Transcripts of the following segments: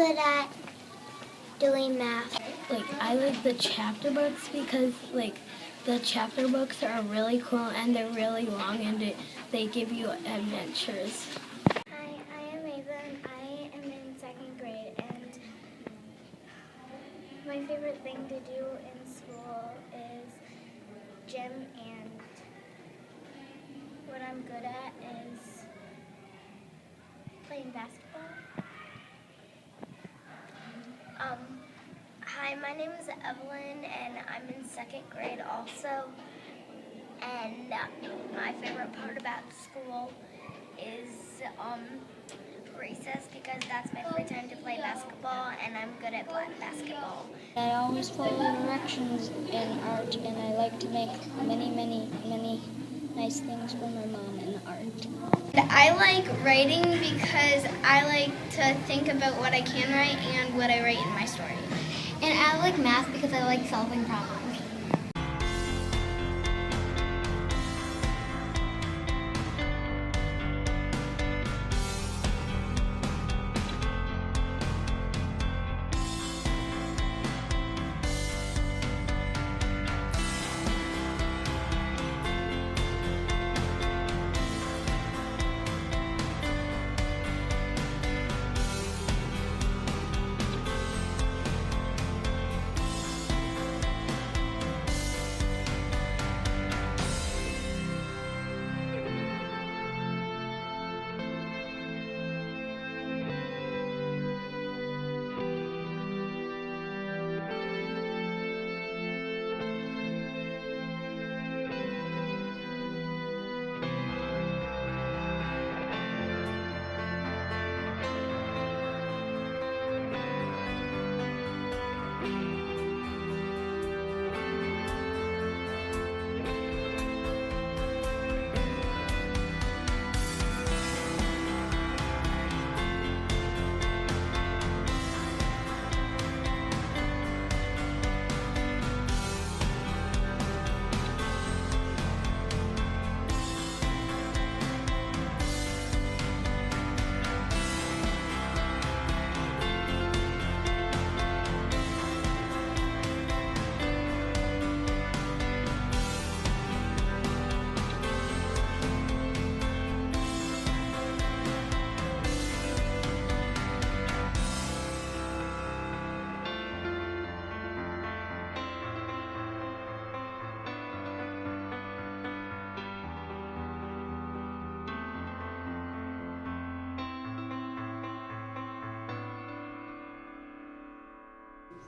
good at doing math. Like, I like the chapter books because, like, the chapter books are really cool and they're really long and they give you adventures. Hi, I am Ava. I am in second grade, and my favorite thing to do in school is gym, and what I'm good at is playing basketball. Hi, my name is Evelyn, and I'm in second grade also. And my favorite part about school is recess, because that's my free time to play basketball, and I'm good at basketball. I always follow directions in art, and I like to make many nice things for my mom in art. I like writing because I like to think about what I can write and what I write in my story. And I like math because I like solving problems.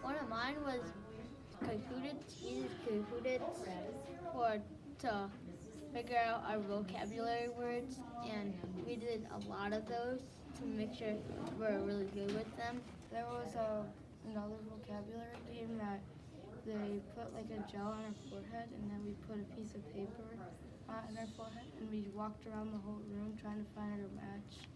One of mine was computers, uses computers to figure out our vocabulary words, and we did a lot of those to make sure we're really good with them. There was another vocabulary game that they put like a gel on our forehead, and then we put a piece of paper on our forehead, and we walked around the whole room trying to find our match.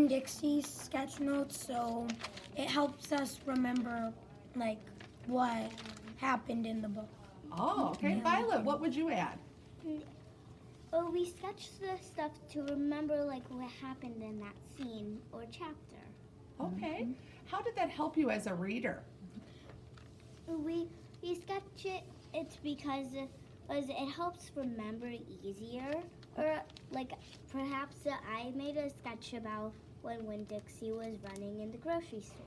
Winn-Dixie sketch notes, so it helps us remember like what happened in the book. Oh, okay. Violet, what would you add? Well, we sketched the stuff to remember like what happened in that scene or chapter. Okay. How did that help you as a reader? We sketch it. It's because it helps remember easier. Or like perhaps I made a sketch about when Winn-Dixie was running in the grocery store.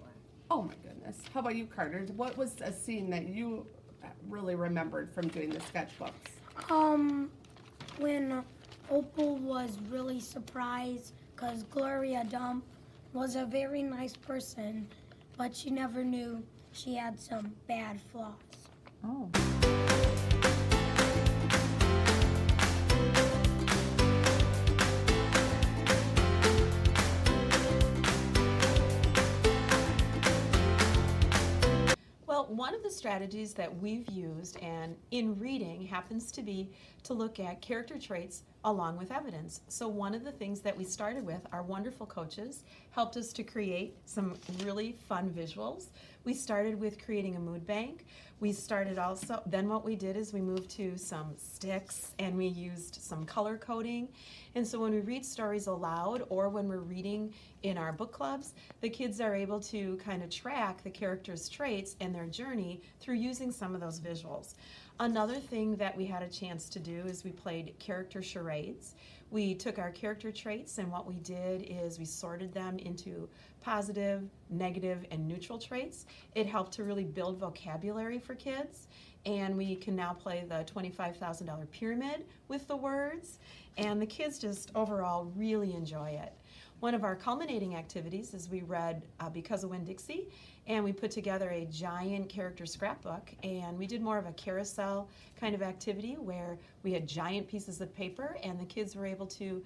Oh my goodness. How about you, Carter? What was a scene that you really remembered from doing the sketchbooks? When Opal was really surprised because Gloria Dump was a very nice person, but she never knew she had some bad flaws. Oh. Well, one of the strategies that we've used and in reading happens to be to look at character traits along with evidence. So one of the things that we started with, our wonderful coaches helped us to create some really fun visuals. We started with creating a mood bank. We started also, then what we did is we moved to some sticks and we used some color coding. And so when we read stories aloud or when we're reading in our book clubs, the kids are able to kind of track the characters' traits and their journey through using some of those visuals. Another thing that we had a chance to do is we played character charades. We took our character traits and what we did is we sorted them into positive, negative, and neutral traits. It helped to really build vocabulary for kids, and we can now play the $25,000 pyramid with the words, and the kids just overall really enjoy it. One of our culminating activities is we read Because of Winn-Dixie, and we put together a giant character scrapbook, and we did more of a carousel kind of activity where we had giant pieces of paper and the kids were able to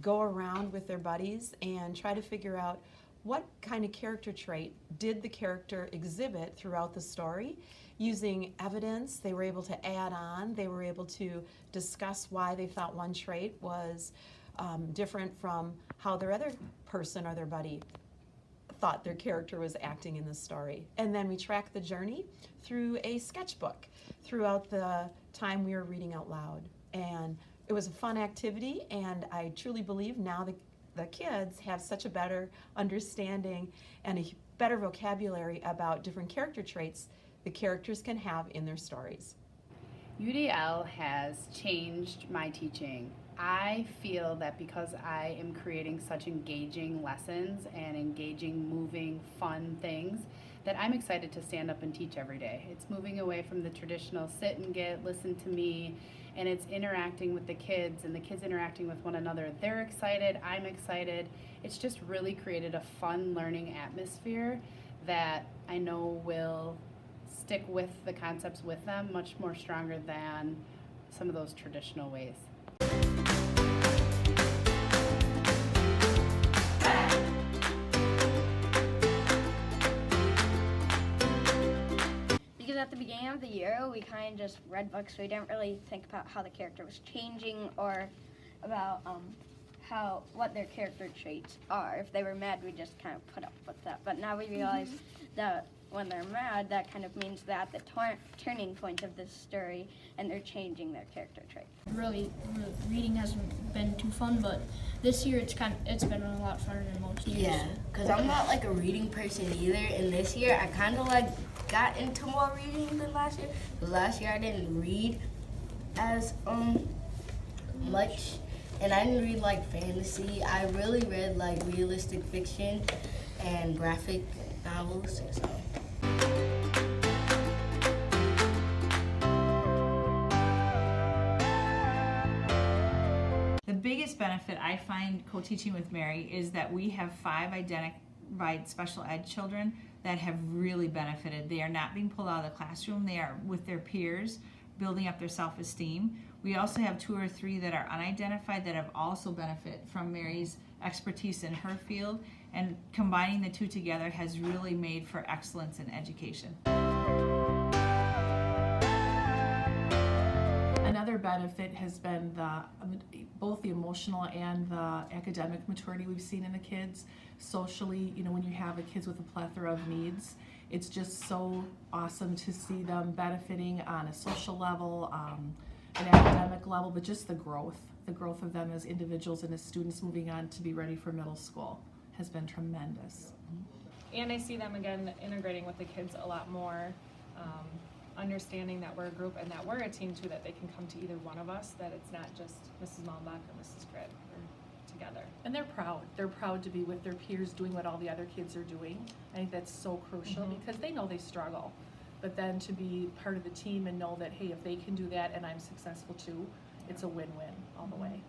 go around with their buddies and try to figure out what kind of character trait did the character exhibit throughout the story. Using evidence, they were able to add on, they were able to discuss why they thought one trait was different from how their other person or their buddy thought their character was acting in the story. And then we tracked the journey through a sketchbook throughout the time we were reading out loud. And it was a fun activity, and I truly believe now the kids have such a better understanding and a better vocabulary about different character traits the characters can have in their stories. UDL has changed my teaching. I feel that because I am creating such engaging lessons and engaging, moving, fun things, that I'm excited to stand up and teach every day. It's moving away from the traditional sit and get, listen to me, and it's interacting with the kids and the kids interacting with one another. They're excited, I'm excited. It's just really created a fun learning atmosphere that I know will stick with the concepts with them much more stronger than some of those traditional ways. Because at the beginning of the year, we kind of just read books. We didn't really think about how the character was changing or about what their character traits are. If they were mad, we just kind of put up with that. But now we realize that when they're mad, that kind of means they're at the turning point of this story and they're changing their character trait. Really, reading hasn't been too fun, but this year it's been a lot funner than most years. Yeah, because I'm not like a reading person either, and this year I kind of like got into more reading than last year. But last year I didn't read as much, and I didn't read like fantasy. I really read like realistic fiction and graphic novels. So. The biggest benefit I find co-teaching with Mary is that we have 5 identified special ed children that have really benefited. They are not being pulled out of the classroom. They are with their peers, building up their self-esteem. We also have 2 or 3 that are unidentified that have also benefited from Mary's expertise in her field, and combining the 2 together has really made for excellence in education. Another benefit has been both the emotional and the academic maturity we've seen in the kids. Socially, when you have kids with a plethora of needs, it's just so awesome to see them benefiting on a social level, an academic level, but just the growth of them as individuals and as students moving on to be ready for middle school has been tremendous. And I see them again integrating with the kids a lot more, understanding that we're a group and that we're a team too, that they can come to either one of us, that it's not just Mrs. Malmbach or Mrs. Grid, we're together. And they're proud to be with their peers doing what all the other kids are doing. I think that's so crucial because they know they struggle, but then to be part of the team and know that, hey, if they can do that and I'm successful too, it's a win-win all the way.